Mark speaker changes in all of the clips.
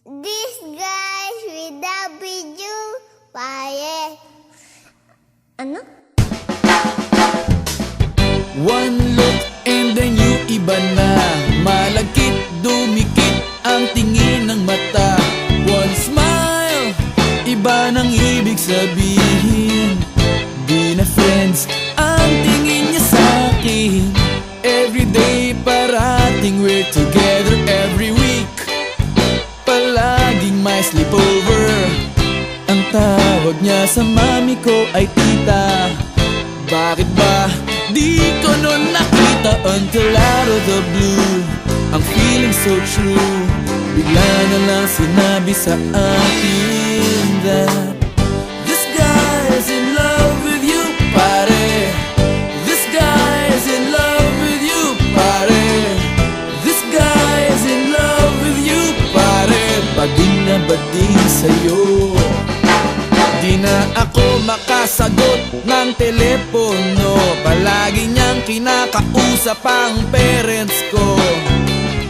Speaker 1: This guys with the video fire. Ano?
Speaker 2: One look and then you iba na. Malagkit, dumikit ang tingin ng mata. One smile, iba nang ibig sabihin. Di na friends ang tingin niya sa'kin. Everyday parating we're together every week. Palaging may sleepover. Ang tawag niya sa mami ko ay tita. Bakit ba di ko nun nakita until out of the blue? Ang feeling so true. Bigla na lang sinabi sa akin that this guy's in love with you, pare. This guy's in love with you, pare. This guy's in love with you, pare. Bading na bading sa'yo. Di na ako makasagot ng telepono. Palagi niyang kinakausap ang parents ko.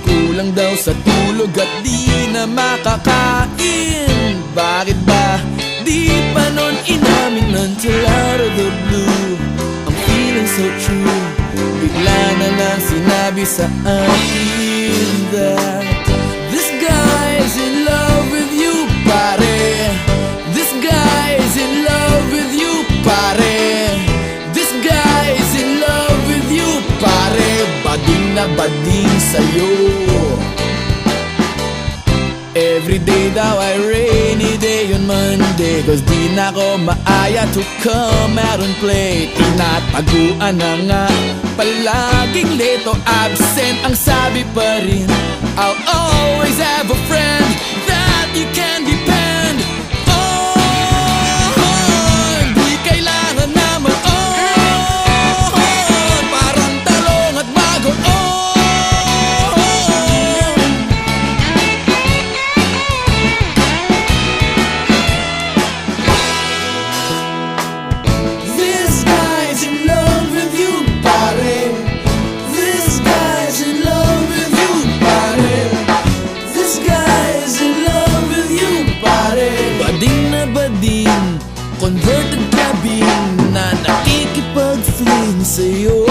Speaker 2: Kulang daw sa tulog at di na makakain. Bakit ba di pa nun inamin until out of the blue? I'm feeling so true. Bigla na lang sinabi sa akin that this guy's in love with you, pare. This guy's in love with you, pare. This guy's in love with you, pare. Bading na bading sa'yo. Everyday daw ay rainy day on Monday, cause di na ko maaya to come out and play. Tinataguan na nga, palaging late o absent. Ang sabi pa rin, I'll always have a friend that you can depend on. Di kailangan na mag-on, parang talong at bagon. This guy's in love with you, pare. This guy's in love with you, pare. This guy's in love with you, pare. Bading na bading, converted cabin na nakikipag-fling sa'yo.